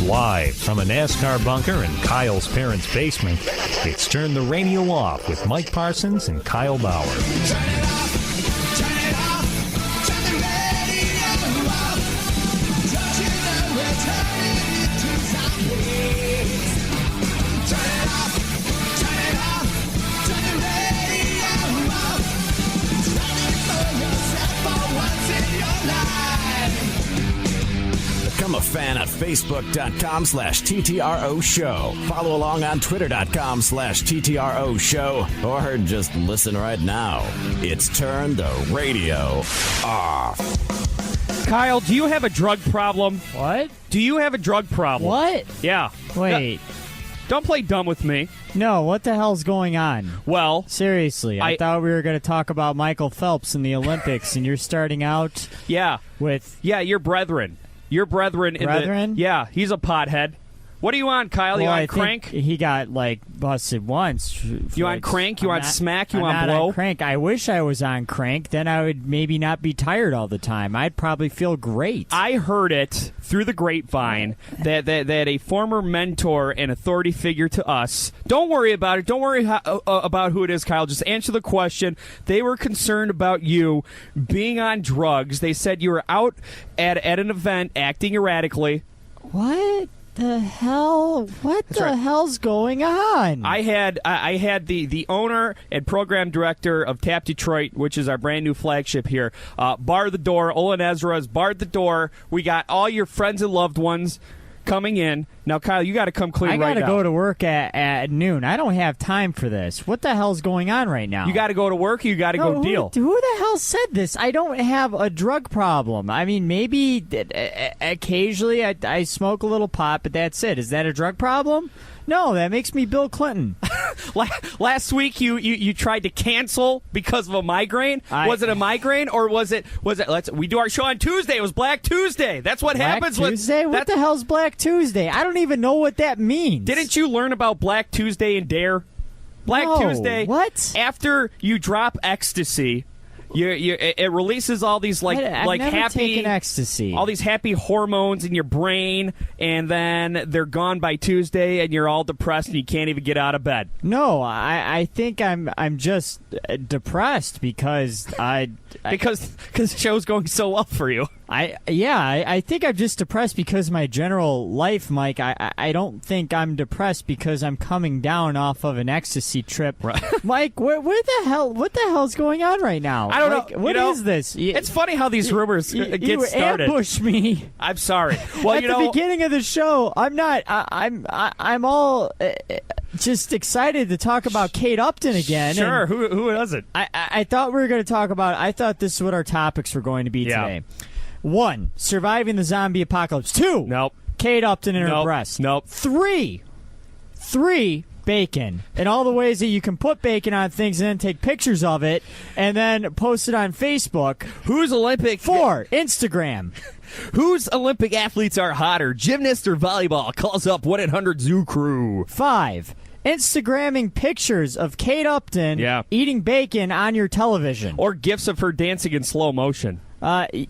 Live from a NASCAR bunker in Kyle's parents' basement, it's Turn the Radio Off with Mike Parsons and Kyle Bauer. Turn it off, turn it off, turn the radio off. Don't you know we're turning into zombies? Turn it off, turn it off, turn the radio off. Turn it for yourself for once in your life. Become a fan at Facebook.com/TTRO Show. Follow along on Twitter.com/TTRO Show. Or just listen right now. It's Turn the Radio Off. Kyle, do you have a drug problem? What? Do you have a drug problem? What? Yeah. Wait. Don't play dumb with me. No, what the hell's going on? Well, seriously, I thought we were going to talk about Michael Phelps in the Olympics, and you're starting out with... Yeah, your brethren. Your brethren. Brethren? Yeah, he's a pothead. What are you on, Kyle? You on crank? He got, busted once. You on crank? You on smack? You on not blow? On crank. I wish I was on crank. Then I would maybe not be tired all the time. I'd probably feel great. I heard it through the grapevine that a former mentor and authority figure to us. Don't worry about it. Don't worry about who it is, Kyle. Just answer the question. They were concerned about you being on drugs. They said you were out at an event acting erratically. What the hell? What That's the right. hell's going on? I had the owner and program director of Tap Detroit, which is our brand new flagship here, bar the door. Olin Ezra's barred the door. We got all your friends and loved ones coming in. Now, Kyle, you got to come clean right now. I got to go to work at noon. I don't have time for this. What the hell's going on right now? You got to go to work or you got to go deal? Who the hell said this? I don't have a drug problem. I mean, maybe occasionally I smoke a little pot, but that's it. Is that a drug problem? No, that makes me Bill Clinton. Last week you tried to cancel because of a migraine. Was it a migraine or was it? We do our show on Tuesday. It was Black Tuesday. That's what happens. Tuesday? What the hell's Black Tuesday? I don't even know what that means. Didn't you learn about Black Tuesday and Dare? Black Tuesday. What? After you drop ecstasy. It releases all these I've never happy taken ecstasy. all these happy hormones in your brain, and then they're gone by Tuesday, and you're all depressed and you can't even get out of bed. No, I think I'm just depressed because because the show's going so well for you. I think I'm just depressed because my general life, Mike. I don't think I'm depressed because I'm coming down off of an ecstasy trip. Right. Mike, what the hell's going on right now? I don't know. What is this? It's funny how these rumors get you started. Ambush me. I'm sorry. Well, At the beginning of the show, I'm not. I'm all just excited to talk about Kate Upton again. Sure. Who doesn't? I thought we were going to talk about. I thought this is what our topics were going to be today. 1, surviving the zombie apocalypse. 2, nope. Kate Upton and her breasts. Nope. 3, bacon. And all the ways that you can put bacon on things and then take pictures of it and then post it on Facebook. Who's Olympic? 4, Instagram. Whose Olympic athletes are hotter, gymnast or volleyball? Calls up 1-800-ZOO Crew. 5, Instagramming pictures of Kate Upton eating bacon on your television. Or gifs of her dancing in slow motion. I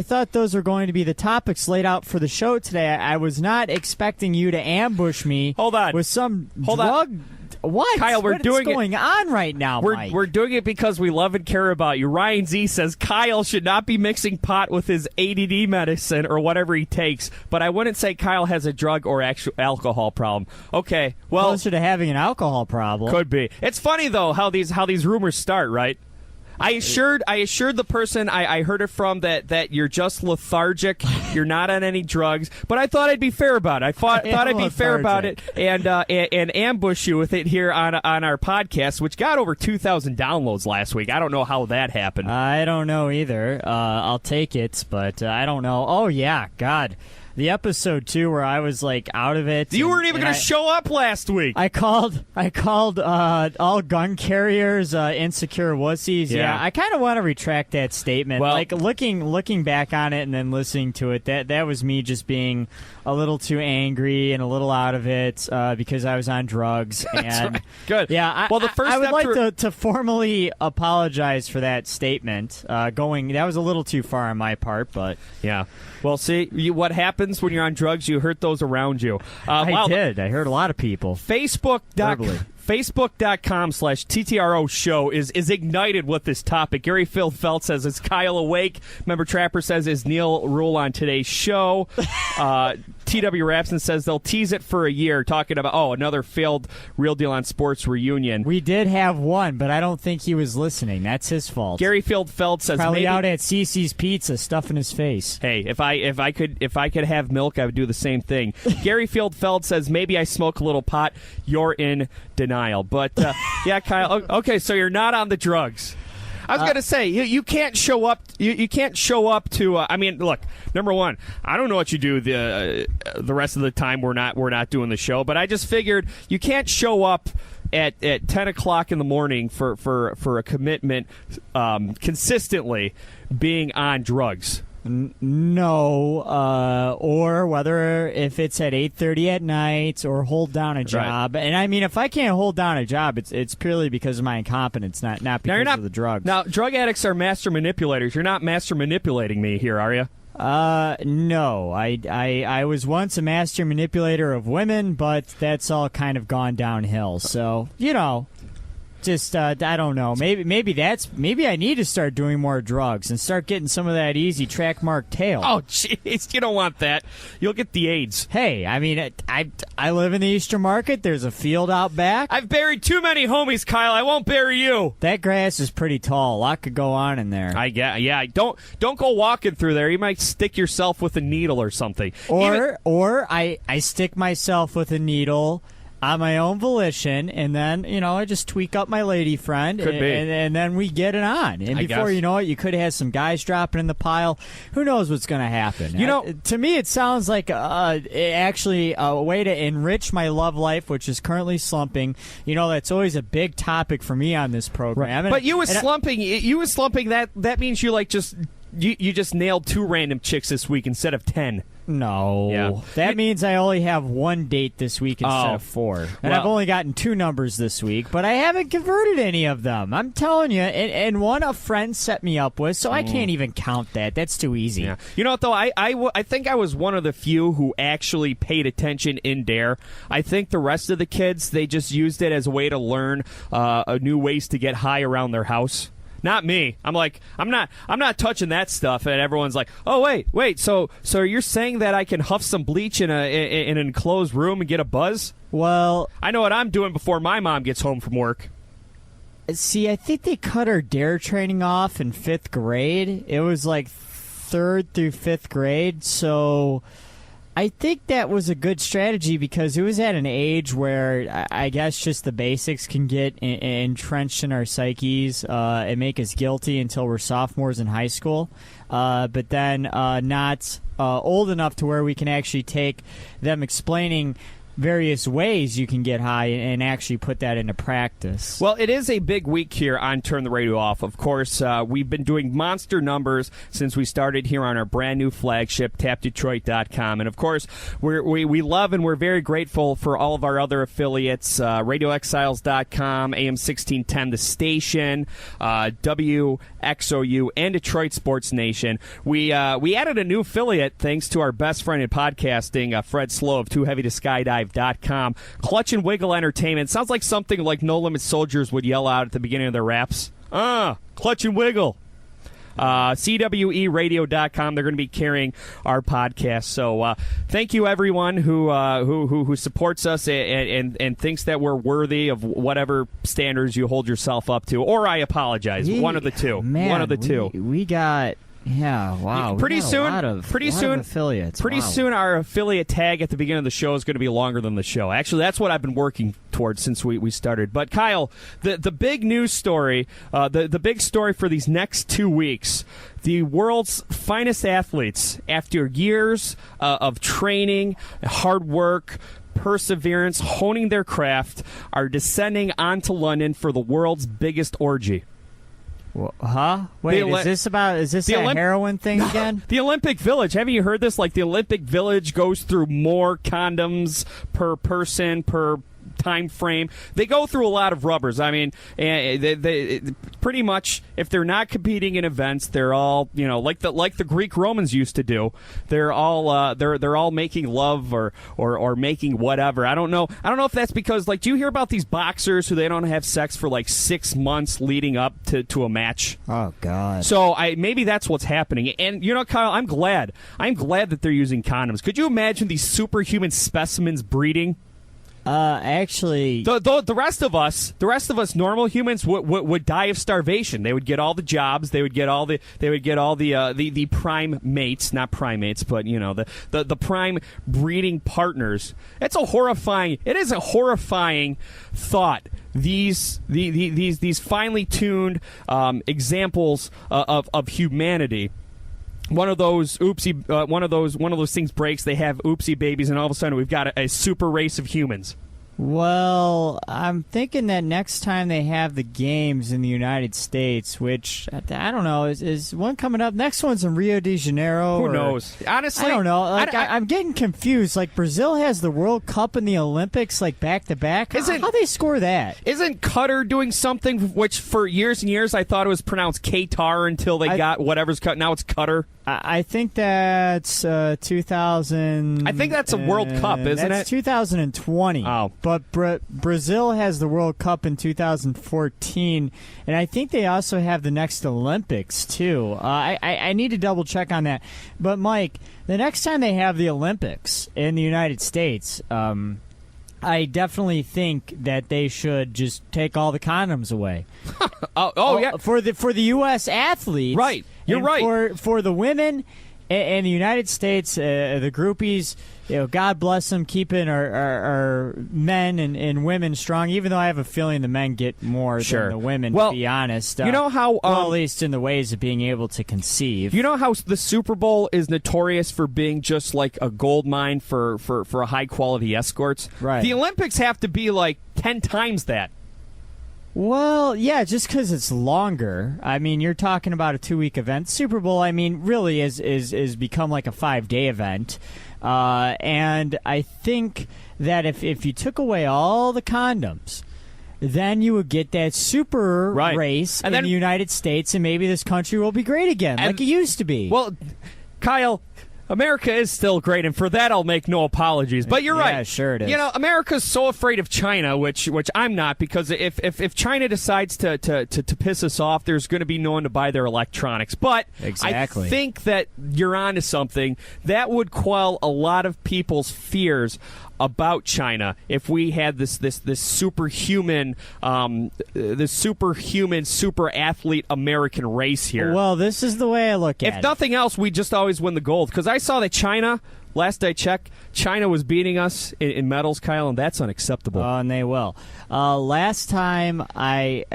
thought those were going to be the topics laid out for the show today. I was not expecting you to ambush me with some drug. What? Kyle, what's going on right now, Mike? We're doing it because we love and care about you. Ryan Z says Kyle should not be mixing pot with his ADD medicine or whatever he takes, but I wouldn't say Kyle has a drug or actual alcohol problem. Okay, well, closer to having an alcohol problem. Could be. It's funny though how these rumors start, right? I assured the person I heard it from that you're just lethargic, you're not on any drugs. But I thought I'd be fair about it. I thought I'd be fair about it and ambush you with it here on our podcast, which got over 2,000 downloads last week. I don't know how that happened. I don't know either. I'll take it, but I don't know. Oh yeah, God. The episode 2 where I was out of it. You weren't even going to show up last week. I called all gun carriers insecure wussies. Yeah, I kind of want to retract that statement. Well, looking back on it and then listening to it, that was me just being a little too angry and a little out of it because I was on drugs. And that's right. Good. Yeah. Well, the first I would step like to formally apologize for that statement. That was a little too far on my part, but yeah. Well, see what happens happens when you're on drugs. You hurt those around you. I did. I hurt a lot of people. Facebook.com/TTRO show is ignited with this topic. Gary Phil Felt says, is Kyle awake? Member Trapper says, is Neil Rule on today's show? T.W. Rapson says they'll tease it for a year, talking about, another failed Real Deal on Sports reunion. We did have one, but I don't think he was listening. That's his fault. Gary Field Felt says probably maybe out at CC's Pizza, stuffing his face. Hey, if I could have milk, I would do the same thing. Gary Field Felt says maybe I smoke a little pot. You're in denial, but yeah, Kyle. Okay, so you're not on the drugs. I was going to say you can't show up. You can't show up to. I mean, look. Number one, I don't know what you do the rest of the time we're not doing the show, but I just figured you can't show up at 10 o'clock in the morning for a commitment consistently being on drugs. No, or whether if it's at 8:30 at night or hold down a job. Right. And I mean, if I can't hold down a job, it's purely because of my incompetence, not because of the drugs. Now, drug addicts are master manipulators. You're not master manipulating me here, are you? No. I was once a master manipulator of women, but that's all kind of gone downhill. So, just I don't know. Maybe I need to start doing more drugs and start getting some of that easy track mark tail. Oh, jeez, you don't want that. You'll get the AIDS. Hey, I mean, I live in the Eastern Market. There's a field out back. I've buried too many homies, Kyle. I won't bury you. That grass is pretty tall. A lot could go on in there. Yeah. Don't go walking through there. You might stick yourself with a needle or something. Or I stick myself with a needle on my own volition, and then, I just tweak up my lady friend, and then we get it on. And before you know it, you could have some guys dropping in the pile. Who knows what's going to happen? To me, it sounds like actually a way to enrich my love life, which is currently slumping. That's always a big topic for me on this program. Right. But you was slumping. That means you you just nailed 2 random chicks this week instead of 10. No. Yeah. That means I only have 1 date this week instead of 4. And I've only gotten 2 numbers this week, but I haven't converted any of them. I'm telling you. And one a friend set me up with, so I can't even count that. That's too easy. Yeah. You know what, though? I think I was one of the few who actually paid attention in Dare. I think the rest of the kids, they just used it as a way to learn new ways to get high around their house. Not me. I'm like, I'm not touching that stuff. And everyone's like, oh, wait. So you're saying that I can huff some bleach in an enclosed room and get a buzz? Well, I know what I'm doing before my mom gets home from work. See, I think they cut our DARE training off in 5th grade. It was like 3rd through 5th grade. So I think that was a good strategy because it was at an age where I guess just the basics can get entrenched in our psyches and make us guilty until we're sophomores in high school. But then not old enough to where we can actually take them explaining various ways you can get high and actually put that into practice. Well, it is a big week here on Turn the Radio Off. Of course, we've been doing monster numbers since we started here on our brand new flagship, tapdetroit.com. And, of course, we love and we're very grateful for all of our other affiliates, RadioExiles.com, AM 1610, The Station, WXOU, and Detroit Sports Nation. We added a new affiliate thanks to our best friend in podcasting, Fred Slow of TooHeavyToSkydive.com. Clutch and Wiggle Entertainment. Sounds like something like No Limit Soldiers would yell out at the beginning of their raps. Clutch and Wiggle. CWERadio.com. They're going to be carrying our podcast. So thank you, everyone who supports us and thinks that we're worthy of whatever standards you hold yourself up to. Or I apologize. One of the two. Man, one of the two. We got... Yeah, wow. Pretty soon, a lot of affiliates. Pretty soon, our affiliate tag at the beginning of the show is going to be longer than the show. Actually, that's what I've been working towards since we started. But Kyle, the big news story, the big story for these next 2 weeks, the world's finest athletes, after years of training, hard work, perseverance, honing their craft, are descending onto London for the world's biggest orgy. Huh? Wait, is this a heroin thing again? The Olympic Village. Haven't you heard this? Like, the Olympic Village goes through more condoms per person per time frame. They go through a lot of rubbers. I mean, they pretty much, if they're not competing in events, they're all, like the Greek Romans used to do. They're all making love or making whatever. I don't know if that's because, like, do you hear about these boxers who they don't have sex for like 6 months leading up to a match? Oh God. So maybe that's what's happening. And Kyle, I'm glad that they're using condoms. Could you imagine these superhuman specimens breeding? Actually, the rest of us normal humans would die of starvation. They would get all the jobs. They would get all the prime mates, not primates, but the prime breeding partners. It is a horrifying thought. These finely tuned examples of humanity. One of those things breaks. They have oopsie babies, and all of a sudden we've got a super race of humans. Well, I'm thinking that next time they have the games in the United States, which I don't know, is one coming up? Next one's in Rio de Janeiro. Who knows? Honestly, I don't know. I'm getting confused. Like, Brazil has the World Cup and the Olympics like back to back. How they score that? Isn't Qatar doing something which for years and years I thought it was pronounced Qatar until they got whatever's cut. Now it's Qatar. I think that's 2000. I think that's a World Cup, isn't that's it? 2020. Oh. But Brazil has the World Cup in 2014, and I think they also have the next Olympics, too. I need to double-check on that. But, Mike, the next time they have the Olympics in the United States, I definitely think that they should just take all the condoms away. Yeah. For the U.S. athletes. Right. You're right. For the women in the United States, the groupies, God bless them, keeping our men and women strong, even though I have a feeling the men get more than the women, to be honest. You know how... at least in the ways of being able to conceive. You know how the Super Bowl is notorious for being just like a gold mine for high-quality escorts? Right. The Olympics have to be like 10 times that. Well, yeah, just because it's longer. I mean, you're talking about a 2-week event. Super Bowl, I mean, really is become like a 5-day event. And I think that if you took away all the condoms, then you would get that super race in the United States, and maybe this country will be great again, like it used to be. Well, Kyle, America is still great, and for that I'll make no apologies. But you're right. Yeah, sure it is. America's so afraid of China, which I'm not, because if China decides to piss us off, there's going to be no one to buy their electronics. But exactly. I think that you're onto something. That would quell a lot of people's fears about China if we had this superhuman, super athlete American race here. Well, this is the way I look at it. If nothing else, we just always win the gold. Because I saw that China, last I checked, China was beating us in medals, Kyle, and that's unacceptable. And they will. Last time I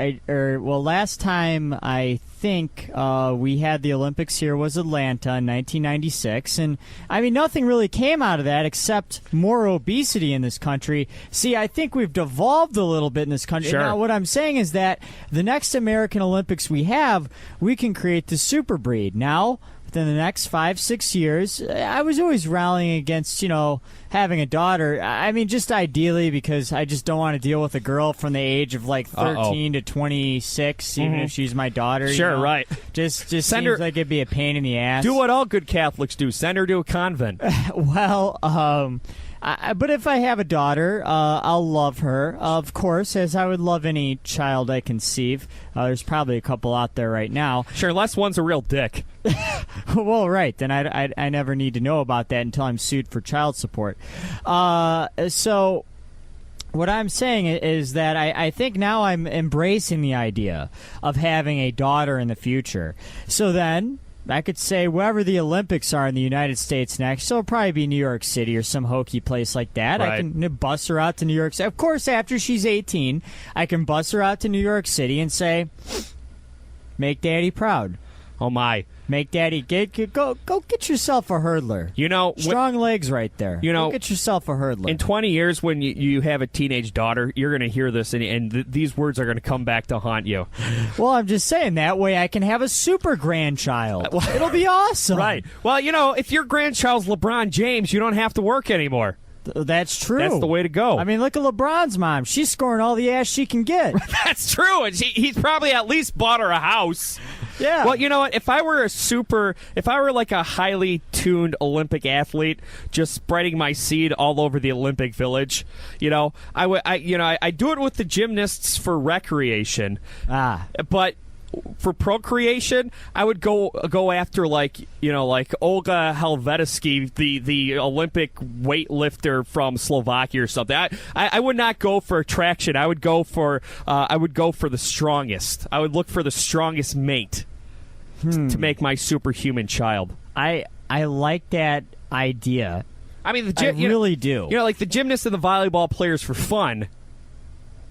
think we had the Olympics here was Atlanta in 1996, and I mean nothing really came out of that except more obesity in this country. See, I think we've devolved a little bit in this country. Sure. Now, what I'm saying is that the next American Olympics we can create the super breed. Now, within the next 5-6 years, I was always rallying against, having a daughter. I mean, just ideally, because I just don't want to deal with a girl from the age of like 13 to 26, even if she's my daughter. Sure, right. Just seems like it'd be a pain in the ass. Do what all good Catholics do. Send her to a convent. Well, but if I have a daughter, I'll love her, of course, as I would love any child I conceive. There's probably a couple out there right now. Sure, unless one's a real dick. Well, right. Then I never need to know about that until I'm sued for child support. So what I'm saying is that I think now I'm embracing the idea of having a daughter in the future. So then I could say wherever the Olympics are in the United States next, so it'll probably be New York City or some hokey place like that. Right. I can bus her out to New York City. Of course, after she's 18, I can bus her out to New York City and say, make Daddy proud. Oh, my. Make Daddy go get yourself a hurdler. Strong legs right there. Go get yourself a hurdler. In 20 years, when you have a teenage daughter, you're going to hear this, and these words are going to come back to haunt you. Well, I'm just saying, that way I can have a super grandchild. It'll be awesome. Right. Well, if your grandchild's LeBron James, you don't have to work anymore. That's true. That's the way to go. I mean, look at LeBron's mom. She's scoring all the ass she can get. That's true, and he's probably at least bought her a house. Yeah. Well, you know what? If I were like a highly tuned Olympic athlete, just spreading my seed all over the Olympic Village, I do it with the gymnasts for recreation. But for procreation, I would go after like Olga Helvetisky, the Olympic weightlifter from Slovakia or something. I would not go for attraction. I would go for the strongest. I would look for the strongest mate to make my superhuman child. I like that idea. I mean, I really do. Like the gymnasts and the volleyball players for fun.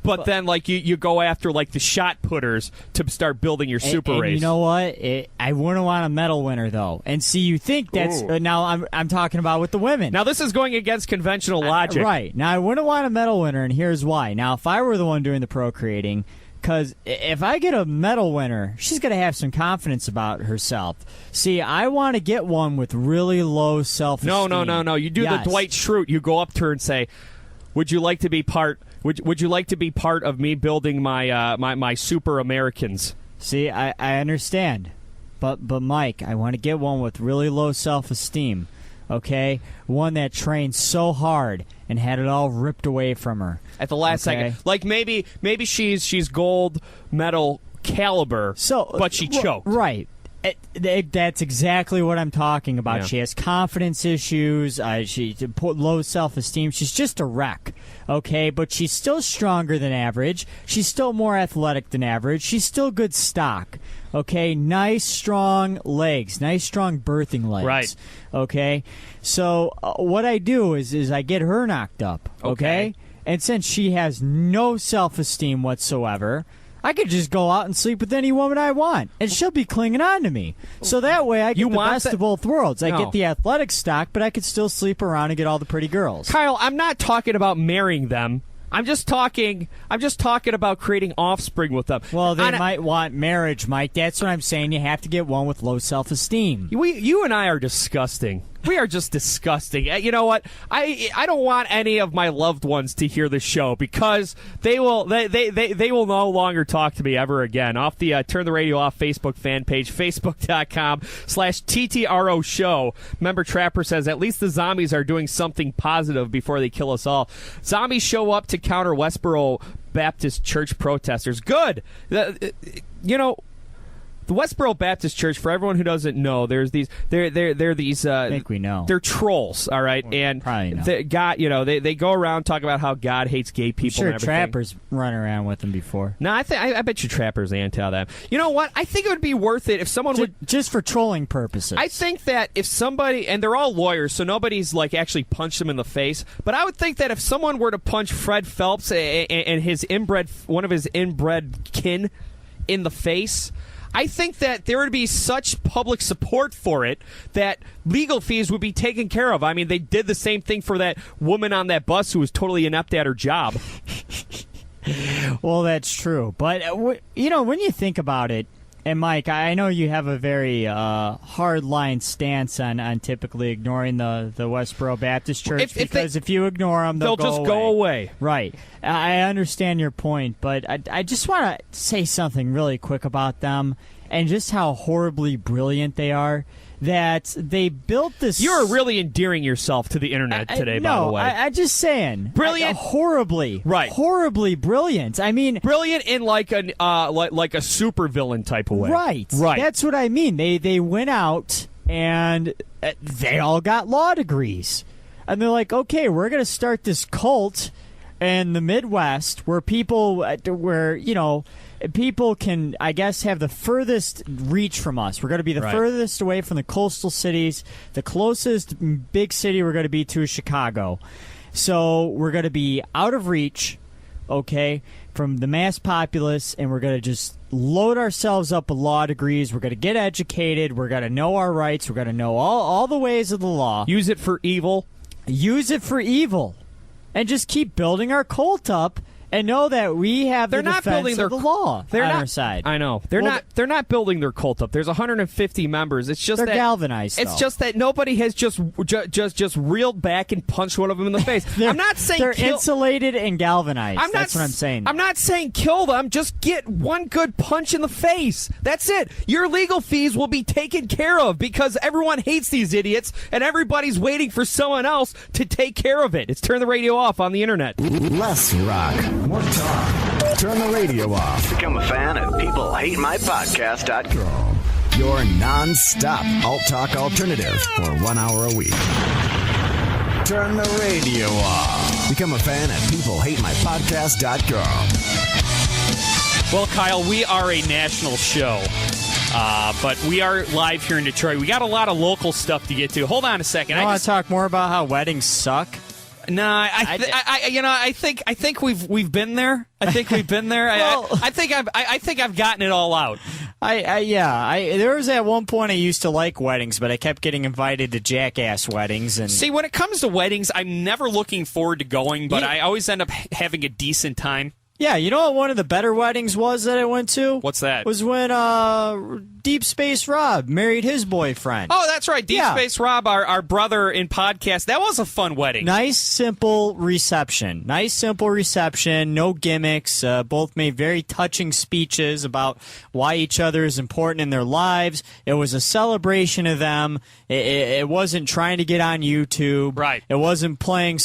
But then, like, you go after, like, the shot putters to start building your super race. You know what? I wouldn't want a medal winner, though. And see, you think that's... now, I'm talking about with the women. Now, this is going against conventional logic. Right. Now, I wouldn't want a medal winner, and here's why. Now, if I were the one doing the procreating, because if I get a medal winner, she's going to have some confidence about herself. See, I want to get one with really low self-esteem. No. You do the Dwight Schrute. You go up to her and say, would you like to be part... Would you like to be part of me building my my super Americans? See, I understand, but Mike, I want to get one with really low self-esteem. Okay, one that trained so hard and had it all ripped away from her at the last second. Like maybe she's gold medal caliber, but she choked. Right. That's exactly what I'm talking about. Yeah. She has confidence issues. She low self-esteem. She's just a wreck, okay? But she's still stronger than average. She's still more athletic than average. She's still good stock, okay? Nice, strong legs. Nice, strong birthing legs. Right. Okay? So what I do is I get her knocked up, okay? And since she has no self-esteem whatsoever, I could just go out and sleep with any woman I want, and she'll be clinging on to me. So that way I get the best of both worlds. I get the athletic stock, but I could still sleep around and get all the pretty girls. Kyle, I'm not talking about marrying them. I'm just talking about creating offspring with them. Well, they might want marriage, Mike. That's what I'm saying. You have to get one with low self-esteem. You and I are disgusting. We are just disgusting. You know what? I don't want any of my loved ones to hear the show because they will no longer talk to me ever again. Off the Turn the Radio Off Facebook fan page, facebook.com/TTRO show. Member Trapper says, at least the zombies are doing something positive before they kill us all. Zombies show up to counter Westboro Baptist Church protesters. Good. The Westboro Baptist Church, for everyone who doesn't know, there's these. They're these. I think we know. They're trolls, all right, and probably know. They go around talking about how God hates gay people. I'm sure and everything. Trappers run around with them before. No, I bet you Trappers anti them. You know what? I think it would be worth it if someone would just for trolling purposes. I think that if somebody, and they're all lawyers, so nobody's like actually punched them in the face. But I would think that if someone were to punch Fred Phelps and one of his inbred kin in the face, I think that there would be such public support for it that legal fees would be taken care of. I mean, they did the same thing for that woman on that bus who was totally inept at her job. Well, that's true. But, when you think about it, and Mike, I know you have a very hard-line stance on typically ignoring the Westboro Baptist Church because if you ignore them, they'll just go away. Right. I understand your point, but I just want to say something really quick about them and just how horribly brilliant they are. That they built this... You're really endearing yourself to the internet today, by the way. I'm just saying. Brilliant? Horribly. Right. Horribly brilliant. I mean... Brilliant in like a supervillain type of way. Right. That's what I mean. They went out and they all got law degrees. And they're like, okay, we're going to start this cult in the Midwest where people can, I guess, have the furthest reach from us. We're going to be the furthest away from the coastal cities. The closest big city we're going to be to is Chicago. So we're going to be out of reach, okay, from the mass populace, and we're going to just load ourselves up with law degrees. We're going to get educated. We're going to know our rights. We're going to know all the ways of the law. Use it for evil. Use it for evil. And just keep building our cult up. And know that we have They're the not defense building their of the law they're on not, our side. I know. They're not building their cult up. There's 150 members. It's just They're that galvanized, It's though. just that nobody has just reeled back and punched one of them in the face. I'm not saying they're insulated and galvanized. That's what I'm saying. I'm not saying kill them. Just get one good punch in the face. That's it. Your legal fees will be taken care of because everyone hates these idiots and everybody's waiting for someone else to take care of it. It's Turn the Radio Off on the internet. Less rock, more talk. Turn the radio off. Become a fan at peoplehatemypodcast.com. Your non-stop alt-talk alternative for 1 hour a week. Turn the radio off. Become a fan at peoplehatemypodcast.com. Well, Kyle, we are a national show, but we are live here in Detroit. We got a lot of local stuff to get to. Hold on a second. I want to talk more about how weddings suck. No, I think we've been there. I think we've been there. Well, I think I've gotten it all out. There was at one point I used to like weddings, but I kept getting invited to jackass weddings. And see, when it comes to weddings, I'm never looking forward to going, but I always end up having a decent time. Yeah, you know what one of the better weddings was that I went to? What's that? Was when Deep Space Rob married his boyfriend. Oh, that's right. Deep Space Rob, our brother in podcast. That was a fun wedding. Nice, simple reception. No gimmicks. Both made very touching speeches about why each other is important in their lives. It was a celebration of them. It wasn't trying to get on YouTube. Right. It wasn't playing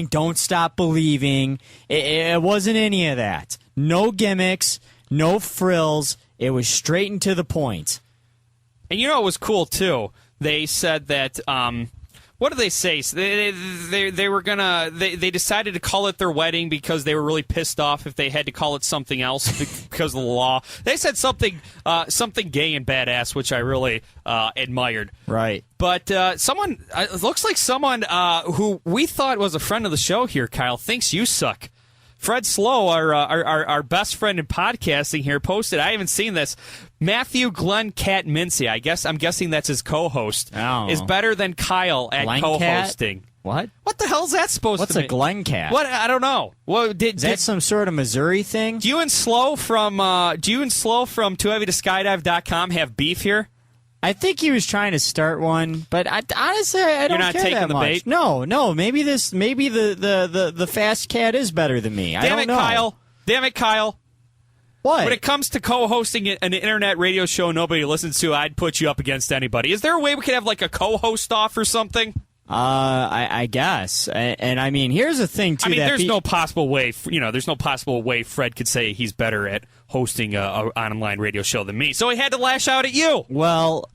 Don't Stop Believing. It wasn't any of that. No gimmicks, no frills. It was straight and to the point. And you know what was cool, too? They said that, what did they say? They were gonna, they decided to call it their wedding because they were really pissed off if they had to call it something else because of the law. They said something gay and badass, which I really admired. Right. But it looks like someone who we thought was a friend of the show here, Kyle, thinks you suck. Fred Slow, our best friend in podcasting here, posted, I haven't seen this, Matthew Glenn Cat Mincy, I'm guessing that's his co-host, is better than Kyle at Glenn co-hosting. Cat? What? What the hell is that supposed What's to be? What's a Glenn Cat? What? I don't know. Well, is that some sort of Missouri thing? Do you and Slow from TooHeavyToSkydive.com have beef here? I think he was trying to start one, but honestly, I don't You're not care taking that the much. bait? No. Maybe the fast cat is better than me. I don't know. Damn it, Kyle. What? When it comes to co-hosting an internet radio show nobody listens to, I'd put you up against anybody. Is there a way we could have like a co-host off or something? I guess. And I mean, here's the thing too. There's no possible way. There's no possible way Fred could say he's better at hosting an online radio show than me. So he had to lash out at you. Well,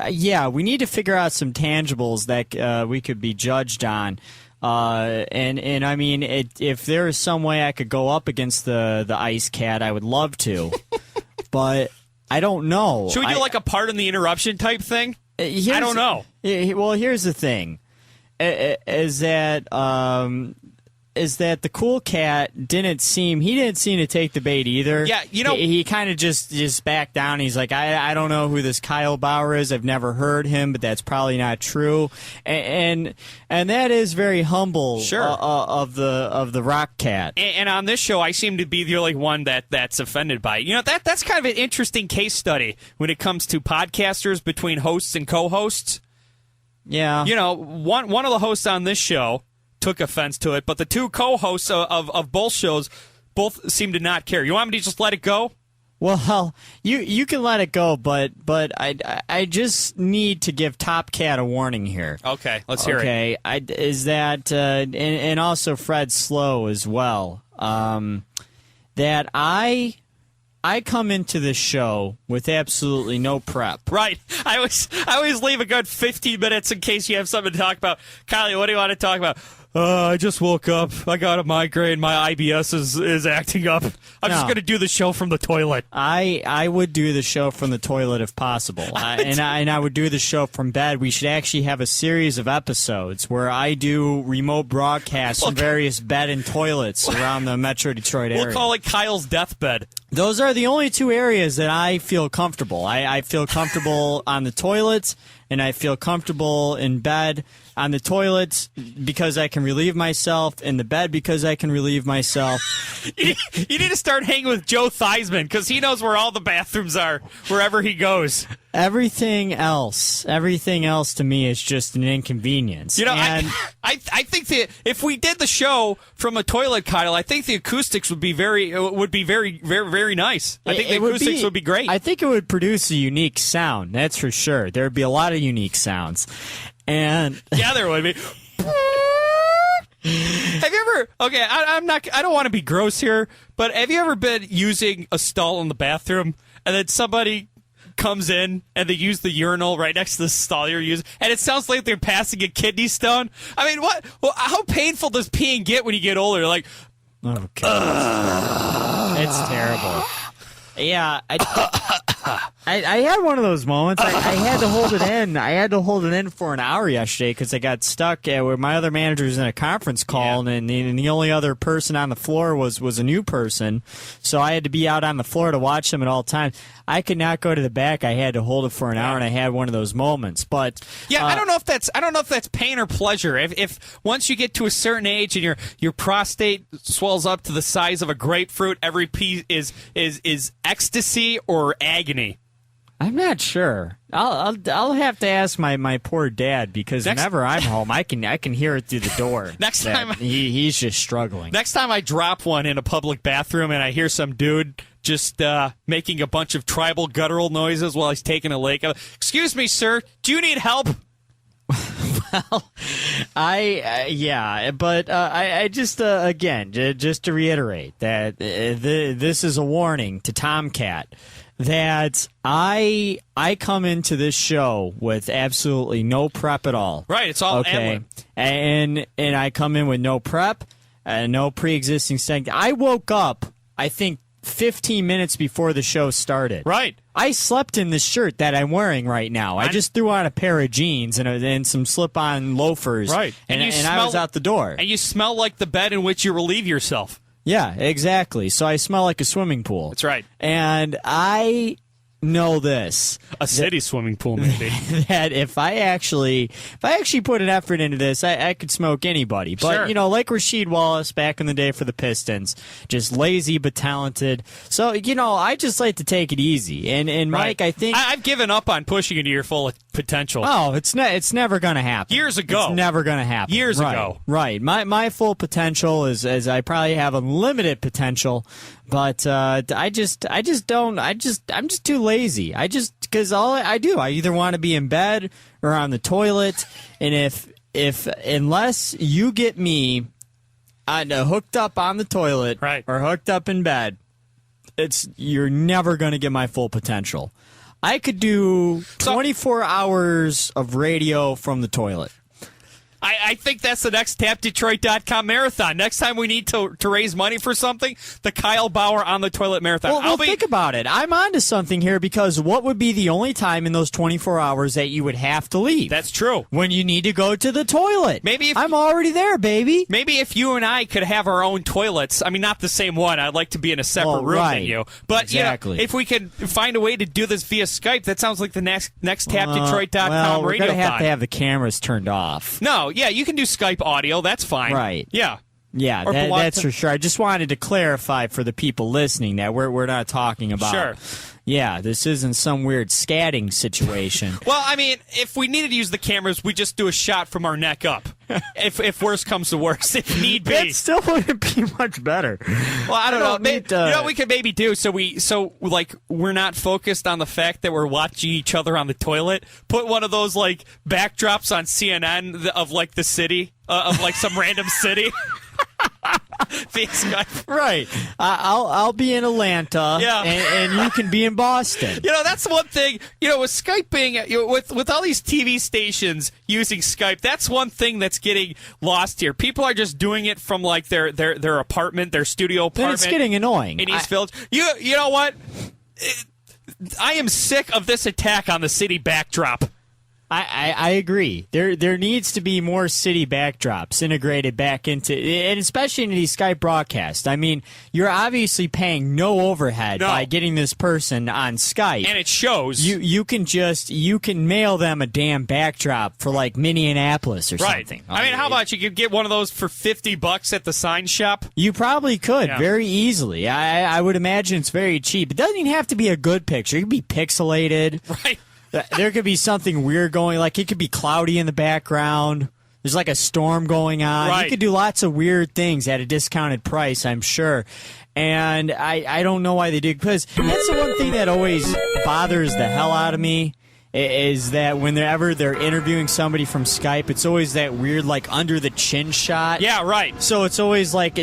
yeah, we need to figure out some tangibles that we could be judged on. And I mean, if there is some way I could go up against the Ice Cat, I would love to. But I don't know. Should we do like a pardon the interruption type thing? I don't know. Well, here's the thing. Is that the cool cat didn't seem to take the bait either. Yeah, he kind of just backed down. He's like, I don't know who this Kyle Bauer is. I've never heard him, but that's probably not true. And that is very humble. Sure. Of the rock cat. And on this show, I seem to be the only one that's offended by it. That's kind of an interesting case study when it comes to podcasters between hosts and co-hosts. Yeah. One of the hosts on this show took offense to it, but the two co-hosts of both shows both seem to not care. You want me to just let it go? Well, you can let it go, but I just need to give Top Cat a warning here. Okay, let's hear it. Okay, is that and also Fred Slow as well. That I come into this show with absolutely no prep. Right. I always leave a good 15 minutes in case you have something to talk about. Kylie, what do you want to talk about? I just woke up. I got a migraine. My IBS is acting up. I'm just going to do the show from the toilet. I would do the show from the toilet if possible. And I would do the show from bed. We should actually have a series of episodes where I do remote broadcasts from various bed and toilets around the Metro Detroit area. We'll call it Kyle's deathbed. Those are the only two areas that I feel comfortable. I feel comfortable on the toilet, and I feel comfortable in bed. on the toilets because I can relieve myself, in the bed because I can relieve myself. You need to start hanging with Joe Theismann because he knows where all the bathrooms are, wherever he goes. Everything else to me is just an inconvenience. You know, and I think that if we did the show from a toilet, Kyle, I think the acoustics would be very, very nice. I think the acoustics would be great. I think it would produce a unique sound. That's for sure. There would be a lot of unique sounds, and yeah, there would be. Have you ever? Okay, I'm not. I don't want to be gross here, but have you ever been using a stall in the bathroom and then somebody comes in and they use the urinal right next to the stall you're using, and it sounds like they're passing a kidney stone? I mean, what? Well, how painful does peeing get when you get older? Like, oh god, it's terrible. Yeah, I had one of those moments. I had to hold it in. I had to hold it in for an hour yesterday because I got stuck where my other manager was in a conference call, and the only other person on the floor was a new person. So I had to be out on the floor to watch them at all times. I could not go to the back. I had to hold it for an hour, and I had one of those moments. But yeah, I don't know if that's pain or pleasure. If once you get to a certain age and your prostate swells up to the size of a grapefruit, every pee is ecstasy or agony. I'm not sure. I'll have to ask my poor dad because whenever I'm home, I can hear it through the door. Next time he's just struggling. Next time I drop one in a public bathroom and I hear some dude just making a bunch of tribal guttural noises while he's taking a leak. Excuse me, sir. Do you need help? Well, I just again, just to reiterate that this is a warning to Tomcat that I come into this show with absolutely no prep at all. Right, it's all okay, and I come in with no prep, no pre-existing segment. I woke up, I think, 15 minutes before the show started. Right. I slept in this shirt that I'm wearing right now. I just threw on a pair of jeans and some slip-on loafers. Right. And I was out the door. And you smell like the bed in which you relieve yourself. Yeah, exactly. So I smell like a swimming pool. That's right. And I know this. A city swimming pool, maybe. That if I actually put an effort into this, I could smoke anybody. But, sure. You know, like Rasheed Wallace back in the day for the Pistons, just lazy but talented. So, you know, I just like to take it easy. And Mike, right. I think... I've given up on pushing into your full potential. Oh, it's never going to happen. Years ago. It's never going to happen. Years right, ago. Right. My full potential is I probably have unlimited potential, but I'm just too lazy. Because all I do, I either want to be in bed or on the toilet, and unless you get me hooked up on the toilet right. or hooked up in bed, you're never going to get my full potential. I could do 24 hours of radio from the toilet. I think that's the next TapDetroit.com marathon. Next time we need to raise money for something, the Kyle Bauer on the toilet marathon. Well, think about it. I'm onto something here because what would be the only time in those 24 hours that you would have to leave? That's true. When you need to go to the toilet. Maybe I'm already there, baby. Maybe if you and I could have our own toilets. I mean, not the same one. I'd like to be in a separate room than you. But exactly. You know, if we could find a way to do this via Skype, that sounds like the next TapDetroit.com we're Radiothon. We're going to have the cameras turned off. No, yeah, you can do Skype audio. That's fine. Right. Yeah. Yeah, that's for sure. I just wanted to clarify for the people listening that we're not talking about. Sure. Yeah, this isn't some weird scatting situation. Well, I mean, if we needed to use the cameras, we just do a shot from our neck up. if worse comes to worse, if need be. That still wouldn't be much better. Well, I don't know. You know what we could maybe do so we're not focused on the fact that we're watching each other on the toilet. Put one of those like backdrops on CNN of like the city of like some random city. Right. I'll be in Atlanta, yeah. and you can be in Boston. You know, that's one thing. You know, with Skype being, with all these TV stations using Skype, that's one thing that's getting lost here. People are just doing it from like their apartment, their studio apartment. Then it's getting annoying. In East Village. You know what? I am sick of this attack on the city backdrop. I agree. There needs to be more city backdrops integrated back into, and especially into these Skype broadcasts. I mean, you're obviously paying no overhead by getting this person on Skype, and it shows. You can mail them a damn backdrop for like Minneapolis or something. I mean, how about you could get one of those for $50 at the sign shop? You probably could very easily. I would imagine it's very cheap. It doesn't even have to be a good picture. It could be pixelated. Right. There could be something weird going, like it could be cloudy in the background. There's like a storm going on. Right. You could do lots of weird things at a discounted price, I'm sure. And I don't know why they do, because that's the one thing that always bothers the hell out of me, is that whenever they're interviewing somebody from Skype, it's always that weird, like, under the chin shot. Yeah, right. So it's always like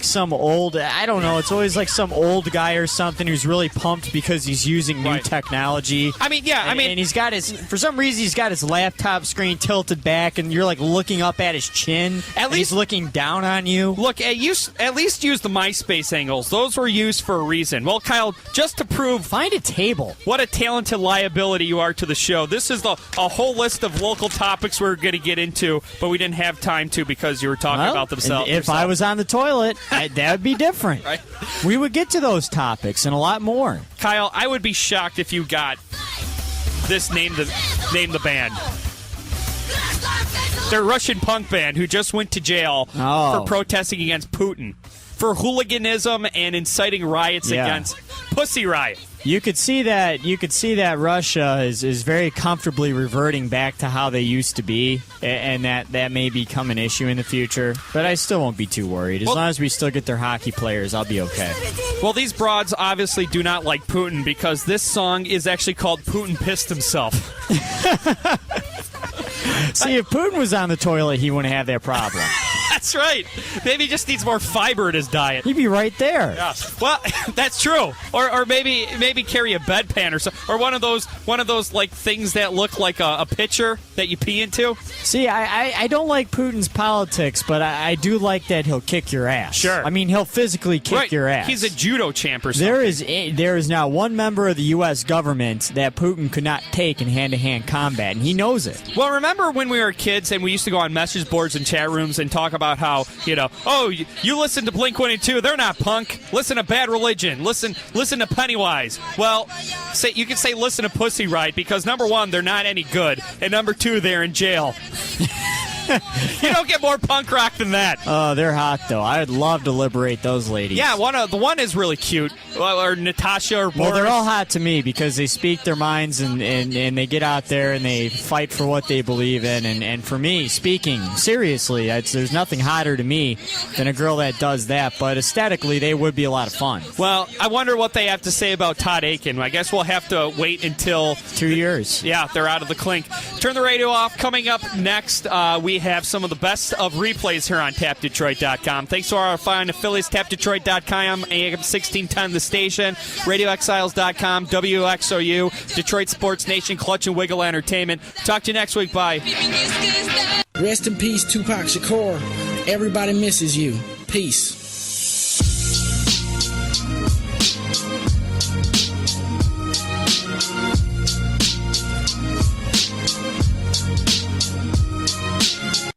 some old, I don't know, it's always like some old guy or something who's really pumped because he's using new technology. I mean, and he's got for some reason he's got his laptop screen tilted back, and you're like looking up at his chin. At least he's looking down on you. Look, at least use the MySpace angles. Those were used for a reason. Well, Kyle, just to prove, find a table. What a talented liability you are to the show. This is a whole list of local topics we're going to get into, but we didn't have time to because you were talking about themselves. If I was on the toilet, that would be different. Right? We would get to those topics and a lot more. Kyle, I would be shocked if you got this name the band. They're a Russian punk band who just went to jail for protesting against Putin, for hooliganism and inciting riots against Pussy Riot. You could see that Russia is very comfortably reverting back to how they used to be, and that may become an issue in the future. But I still won't be too worried. As long as we still get their hockey players, I'll be okay. Well, these broads obviously do not like Putin, because this song is actually called Putin Pissed Himself. See, if Putin was on the toilet, he wouldn't have that problem. That's right. Maybe he just needs more fiber in his diet. He'd be right there. Yeah. Well, that's true. Or maybe carry a bedpan or something, or one of those like things that look like a pitcher that you pee into. See, I don't like Putin's politics, but I do like that he'll kick your ass. Sure. I mean, he'll physically kick your ass. He's a judo champ or something. There is now one member of the U.S. government that Putin could not take in hand-to-hand combat, and he knows it. Well, remember when we were kids and we used to go on message boards and chat rooms and talk about how, you listen to Blink-182, they're not punk. Listen to Bad Religion. Listen to Pennywise. Well, you can say listen to Pussy Riot, because number one, they're not any good, and number two, they're in jail. You don't get more punk rock than that. Oh, they're hot, though. I would love to liberate those ladies. Yeah, the one is really cute. Or Natasha or Boris. Well, they're all hot to me because they speak their minds and they get out there and they fight for what they believe in. And for me, speaking seriously, there's nothing hotter to me than a girl that does that. But aesthetically, they would be a lot of fun. Well, I wonder what they have to say about Todd Aiken. I guess we'll have to wait until 2 years. Yeah, they're out of the clink. Turn the radio off. Coming up next, we have some of the best of replays here on TapDetroit.com. Thanks to our fine affiliates, TapDetroit.com, AM 1610 The Station, RadioExiles.com, WXOU, Detroit Sports Nation, Clutch and Wiggle Entertainment. Talk to you next week. Bye. Rest in peace, Tupac Shakur. Everybody misses you. Peace.